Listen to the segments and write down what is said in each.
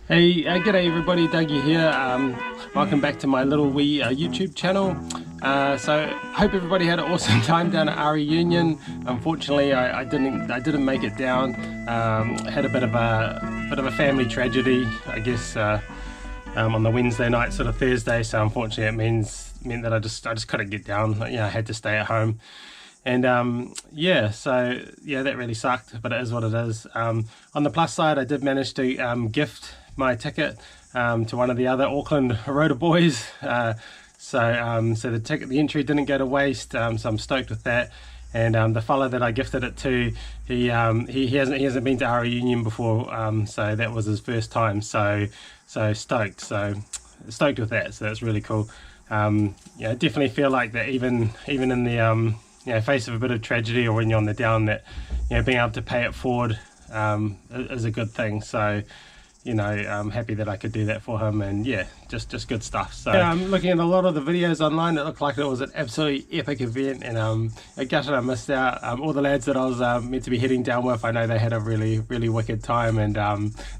Hey, g'day everybody, Dougie here. Welcome back to my little wee YouTube channel. So hope everybody had an awesome time down at Reunion. Unfortunately, I didn't make it down. Had a bit of a family tragedy, I guess, on the Wednesday night, sort of Thursday. So unfortunately, it meant that I just couldn't get down. You know, I had to stay at home. And yeah, so yeah, that really sucked, but it is what it is. On the plus side, I did manage to gift my ticket to one of the other Auckland Rotary boys. So the entry didn't go to waste. So I'm stoked with that. And the fella that I gifted it to, he hasn't been to our reunion before. So that was his first time. So stoked with that. So that's really cool. Yeah, definitely feel like that even in the face of a bit of tragedy, or when you're on the down, that being able to pay it forward is a good thing. So I'm happy that I could do that for him, and yeah, just good stuff. So yeah, I'm looking at a lot of the videos online. It looked like it was an absolutely epic event, and I gutted I missed out. All the lads that I was meant to be heading down with, I know they had a really wicked time, and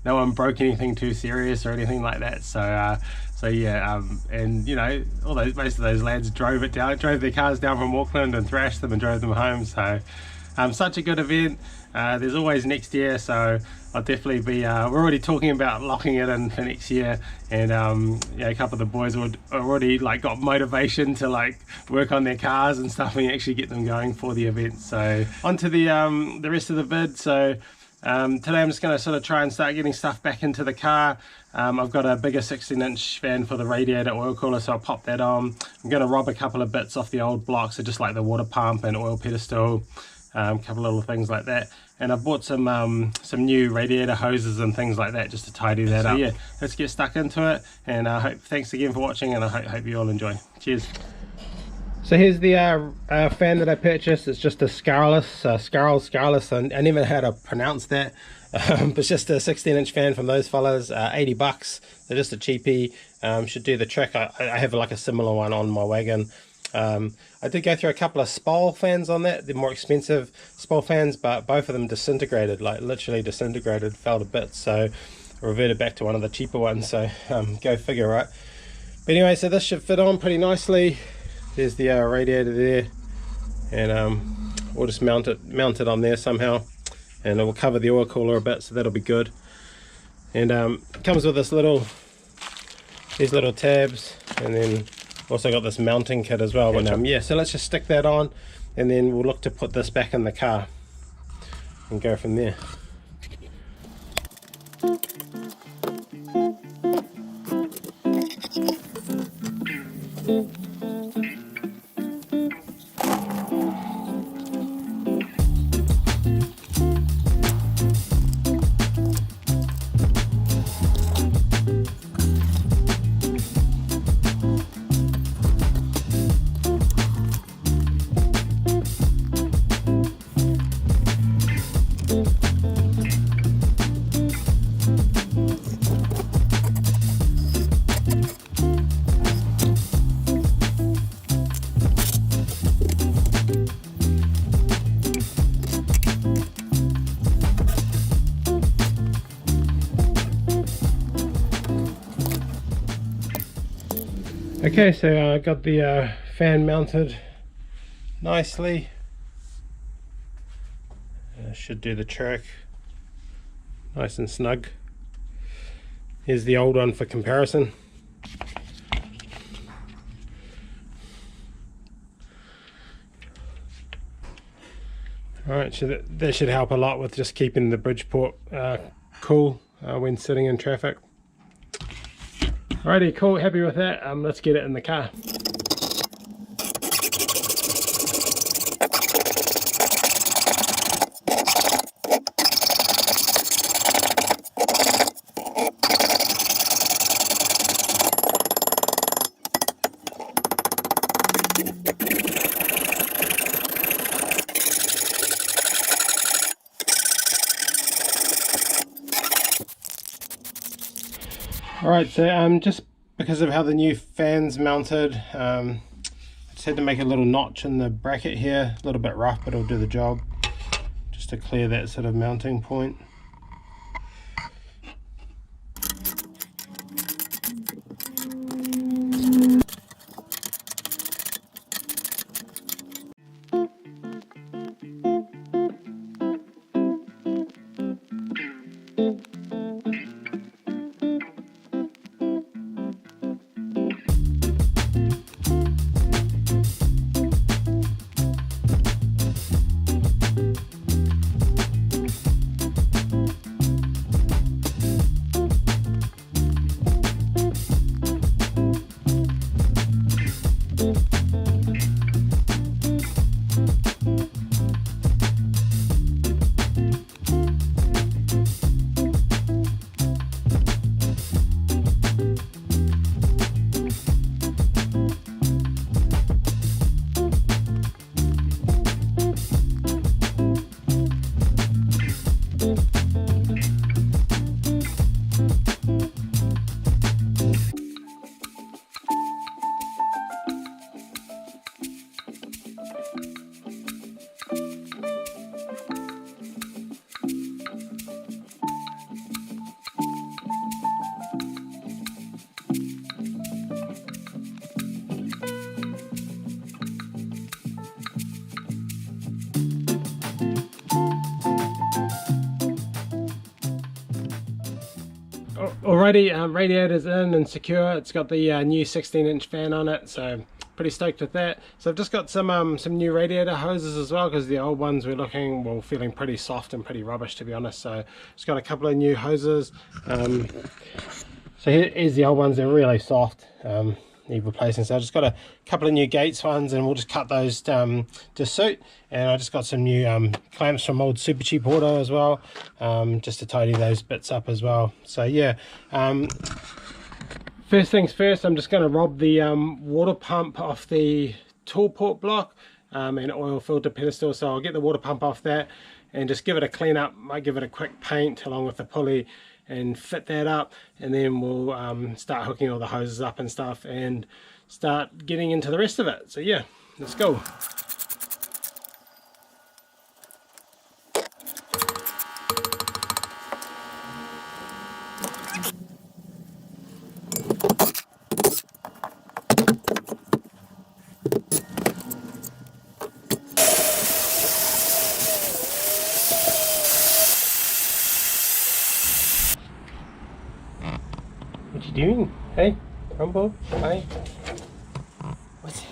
no one broke anything too serious or anything like that. So yeah, and most of those lads drove their cars down from Auckland and thrashed them and drove them home. So such a good event. There's always next year, so I'll definitely be we're already talking about locking it in for next year, and a couple of the boys would already got motivation to work on their cars and stuff and actually get them going for the event. So on to the rest of the vid. So today I'm just going to sort of try and start getting stuff back into the car. I've got a bigger 16-inch fan for the radiator oil cooler, so I'll pop that on. I'm going to rob a couple of bits off the old blocks, so just like the water pump and oil pedestal, a couple of little things like that. And I've bought some new radiator hoses and things like that just to tidy that up. Yeah, let's get stuck into it, and thanks again for watching, and I hope you all enjoy. Cheers. So here's the fan that I purchased. It's just a Scarless, I never know how to pronounce that. But it's just a 16-inch fan from those fellas, 80 bucks. They're just a cheapie, should do the trick. I have a similar one on my wagon. I did go through a couple of Spol fans on that. They're more expensive Spol fans, but both of them disintegrated, literally disintegrated, fell to bits. So I reverted back to one of the cheaper ones, so go figure, right? But anyway, so this should fit on pretty nicely. There's the radiator there, and we'll just mount it on there somehow, and it will cover the oil cooler a bit, so that'll be good. And it comes with these little tabs, and then also got this mounting kit as well. But yeah, so let's just stick that on, and then we'll look to put this back in the car and go from there. Okay, so I got the fan mounted nicely. Should do the trick. Nice and snug. Here's the old one for comparison. Alright, so that should help a lot with just keeping the Bridgeport cool when sitting in traffic. Alrighty, cool, happy with that. Let's get it in the car. Alright, so just because of how the new fan's mounted, I just had to make a little notch in the bracket here, a little bit rough, but it'll do the job, just to clear that sort of mounting point. Already radiator's in and secure. It's got the new 16-inch fan on it, so pretty stoked with that. So I've just got some new radiator hoses as well, because the old ones were feeling pretty soft and pretty rubbish, to be honest. So just got a couple of new hoses. So here's the old ones. They're really soft, need replacing. So I just got a couple of new Gates ones, and we'll just cut those to suit. And I just got some new clamps from old Super Cheap Auto as well, just to tidy those bits up as well. So yeah, first things first, I'm just going to rob the water pump off the tool port block and oil filter pedestal. So I'll get the water pump off that and just give it a clean up. Might give it a quick paint along with the pulley and fit that up, and then we'll start hooking all the hoses up and stuff and start getting into the rest of it. So yeah, let's go. What you doing? Hey, Rumble? Hi. What's it?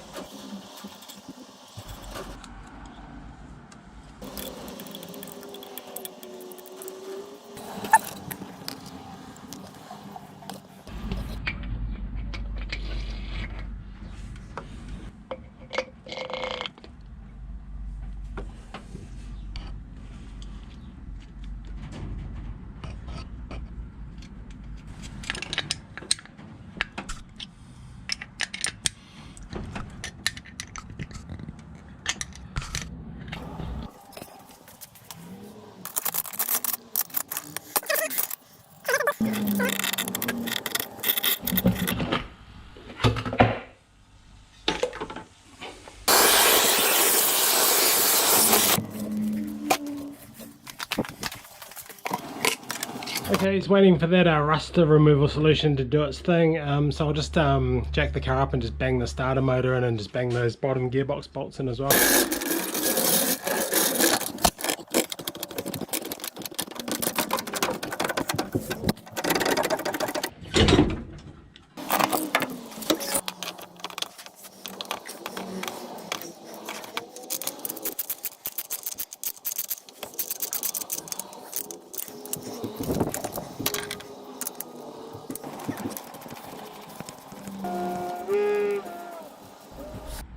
Okay, he's waiting for that rust removal solution to do its thing, so I'll just jack the car up and just bang the starter motor in and just bang those bottom gearbox bolts in as well.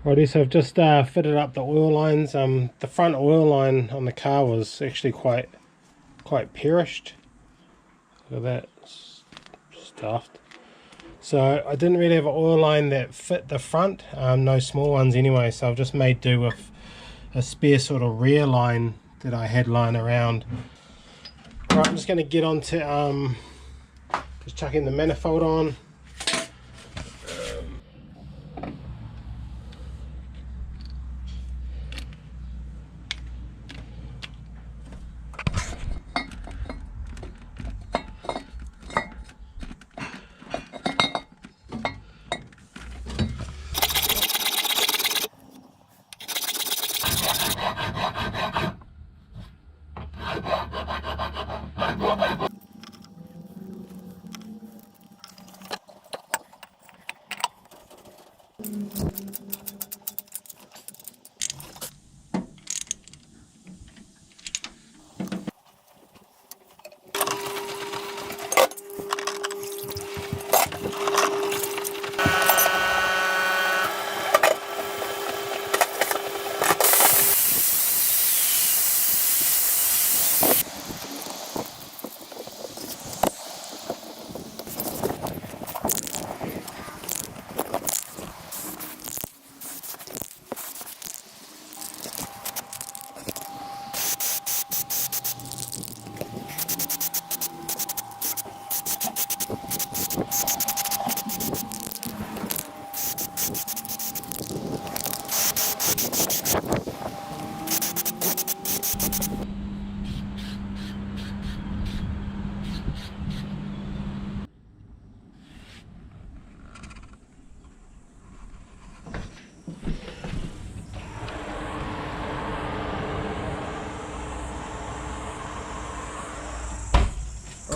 Righty, so I've just fitted up the oil lines. The front oil line on the car was actually quite perished. Look at that, stuffed. So I didn't really have an oil line that fit the front, no small ones anyway, so I've just made do with a spare sort of rear line that I had lying around. Right, I'm just going to get on to just chucking the manifold on.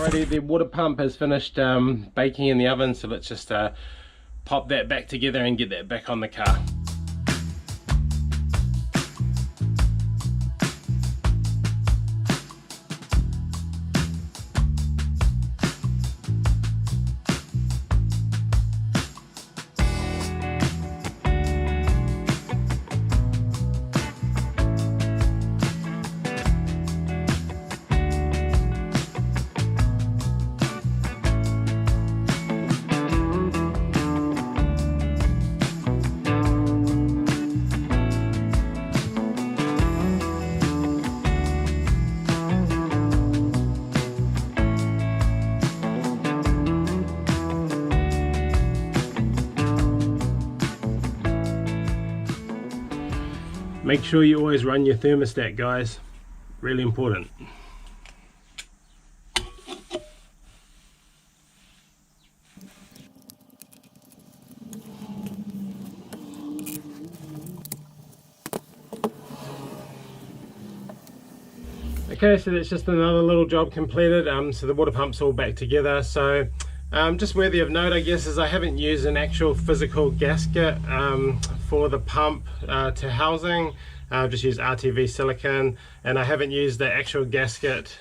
Alrighty, the water pump has finished baking in the oven, so let's just pop that back together and get that back on the car. Make sure you always run your thermostat, guys. Really important. Okay, so that's just another little job completed. So the water pump's all back together. So just worthy of note, I guess, is I haven't used an actual physical gasket for the pump to housing. I've just used RTV silicone, and I haven't used the actual gasket,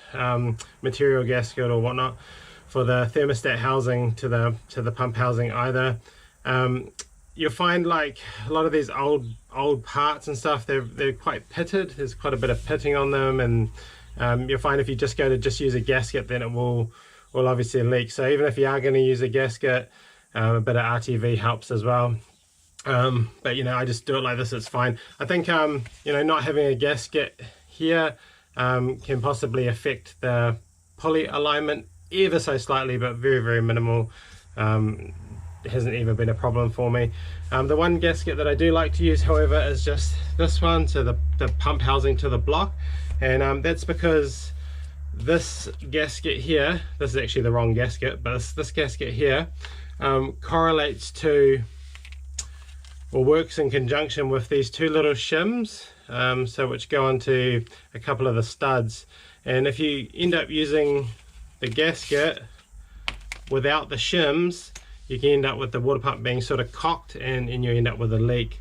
material gasket or whatnot, for the thermostat housing to the pump housing either. You'll find like a lot of these old parts and stuff, they're quite pitted. There's quite a bit of pitting on them, and you'll find if you just go to just use a gasket, then it will obviously leak. So even if you are going to use a gasket, a bit of RTV helps as well. But you know, I just do it like this, it's fine. I think you know, not having a gasket here can possibly affect the pulley alignment ever so slightly, but very minimal. It hasn't ever been a problem for me. The one gasket that I do like to use, however, is just this one, to the pump housing to the block, and that's because this gasket here, this is actually the wrong gasket, but this gasket here correlates to, or works in conjunction with, these two little shims, so which go onto a couple of the studs. And if you end up using the gasket without the shims, you can end up with the water pump being sort of cocked, and you end up with a leak.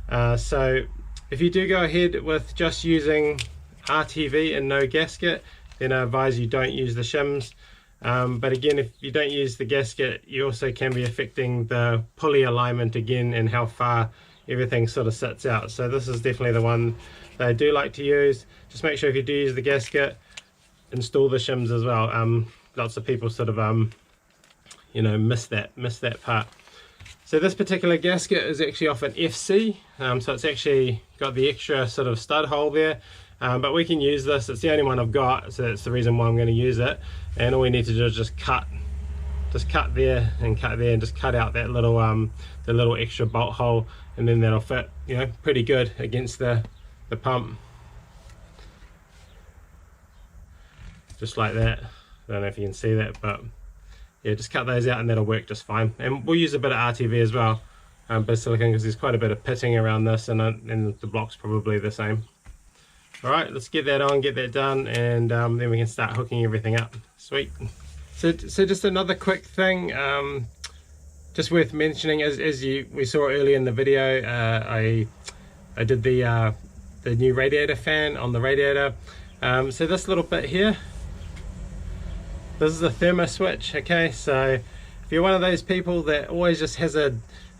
So if you do go ahead with just using RTV and no gasket, then I advise you don't use the shims. But again, if you don't use the gasket, you also can be affecting the pulley alignment again, and how far everything sort of sits out. So this is definitely the one that I do like to use. Just make sure if you do use the gasket, install the shims as well. Lots of people sort of you know, miss that part. So this particular gasket is actually off an FC, so it's actually got the extra sort of stud hole there. But we can use this, it's the only one I've got, so that's the reason why I'm going to use it. And all we need to do is just cut there and cut there, and just cut out that little the little extra bolt hole, and then that'll fit, you know, pretty good against the pump, just like that. I don't know if you can see that, but yeah, just cut those out and that'll work just fine. And we'll use a bit of RTV as well, bit of silicone, because there's quite a bit of pitting around this, and the block's probably the same. Alright, let's get that on, get that done, and then we can start hooking everything up. Sweet. So just another quick thing, just worth mentioning, as we saw earlier in the video, I did the new radiator fan on the radiator. So this little bit here, this is a Thermo Switch. Okay, so if you're one of those people that always just has a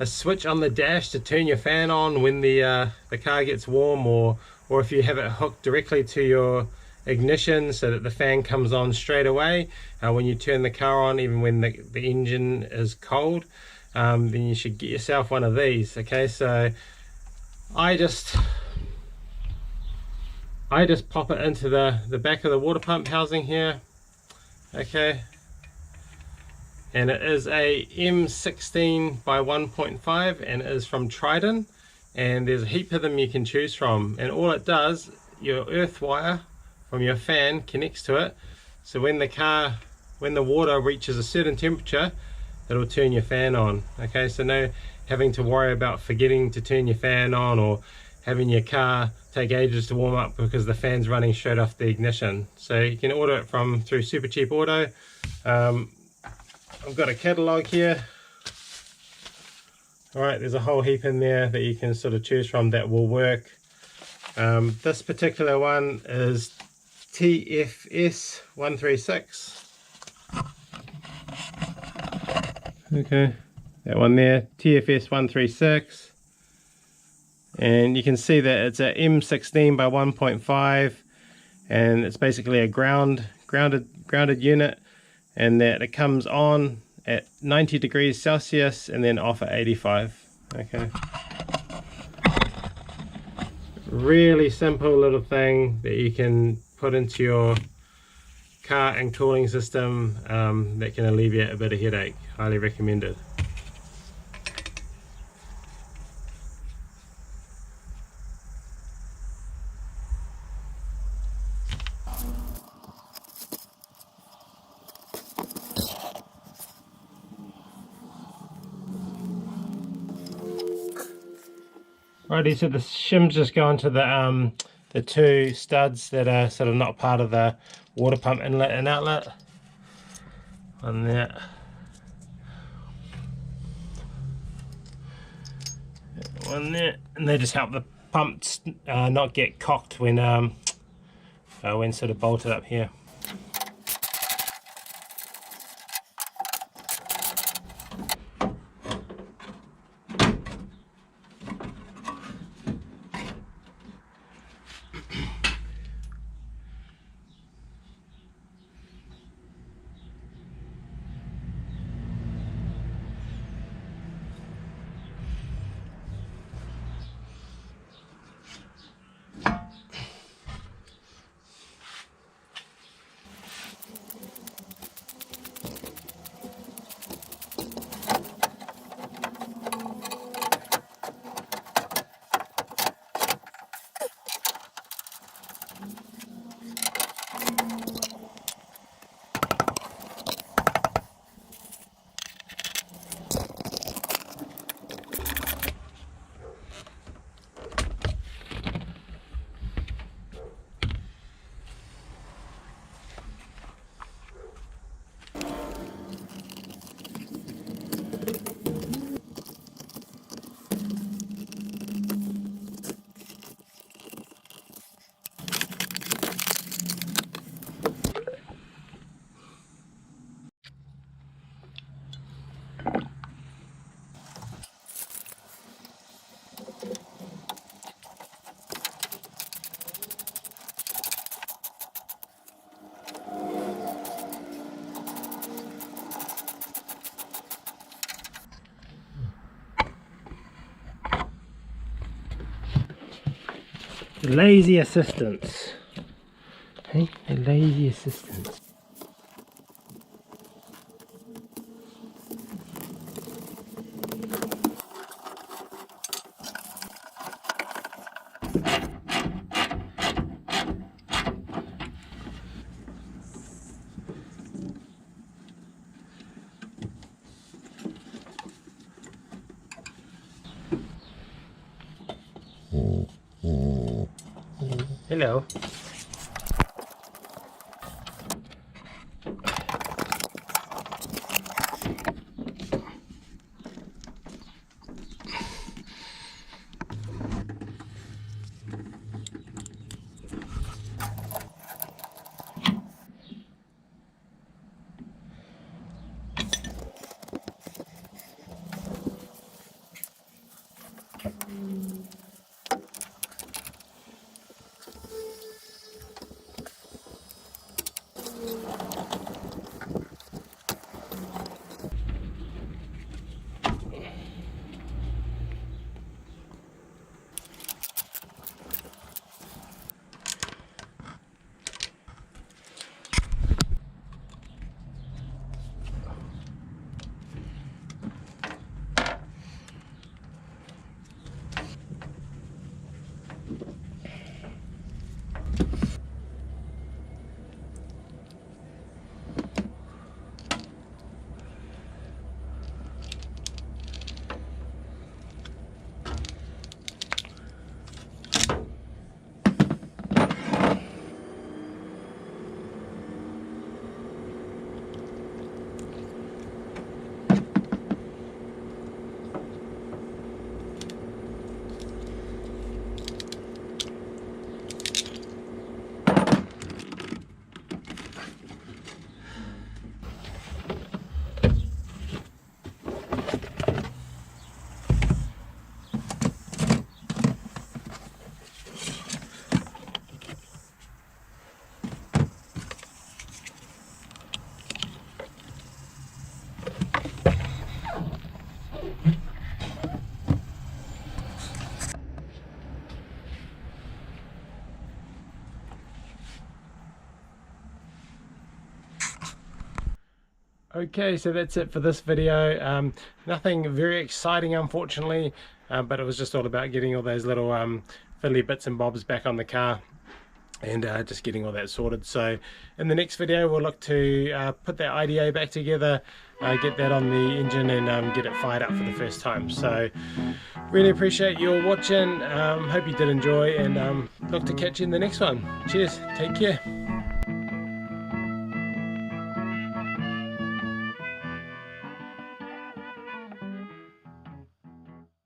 switch on the dash to turn your fan on when the car gets warm, or if you have it hooked directly to your ignition so that the fan comes on straight away when you turn the car on, even when the engine is cold, then you should get yourself one of these. Okay, so I just pop it into the back of the water pump housing here. Okay, and it is a M16 by 1.5, and it is from Trident, and there's a heap of them you can choose from, and all it does, your earth wire from your fan connects to it, so when the water reaches a certain temperature, it'll turn your fan on. Okay, so no having to worry about forgetting to turn your fan on, or having your car take ages to warm up because the fan's running straight off the ignition. So you can order it through Super Cheap Auto. I've got a catalogue here. Alright, there's a whole heap in there that you can sort of choose from that will work. This particular one is TFS 136. Okay, that one there, TFS 136. And you can see that it's a M16 by 1.5, and it's basically a grounded unit, and that it comes on at 90 degrees Celsius and then off at 85. Okay, really simple little thing that you can put into your car and cooling system that can alleviate a bit of headache. Highly recommended. Righty, so the shims just go into the two studs that are sort of not part of the water pump inlet and outlet. On there. One there, and they just help the pumps not get cocked when sort of bolted up here. Lazy assistants. Hey, the lazy assistants. Hello. Okay, so that's it for this video. Nothing very exciting, unfortunately, but it was just all about getting all those little fiddly bits and bobs back on the car, and just getting all that sorted. So in the next video we'll look to put that IDA back together, get that on the engine, and get it fired up for the first time. So really appreciate your watching. Hope you did enjoy, and look to catch you in the next one. Cheers, take care.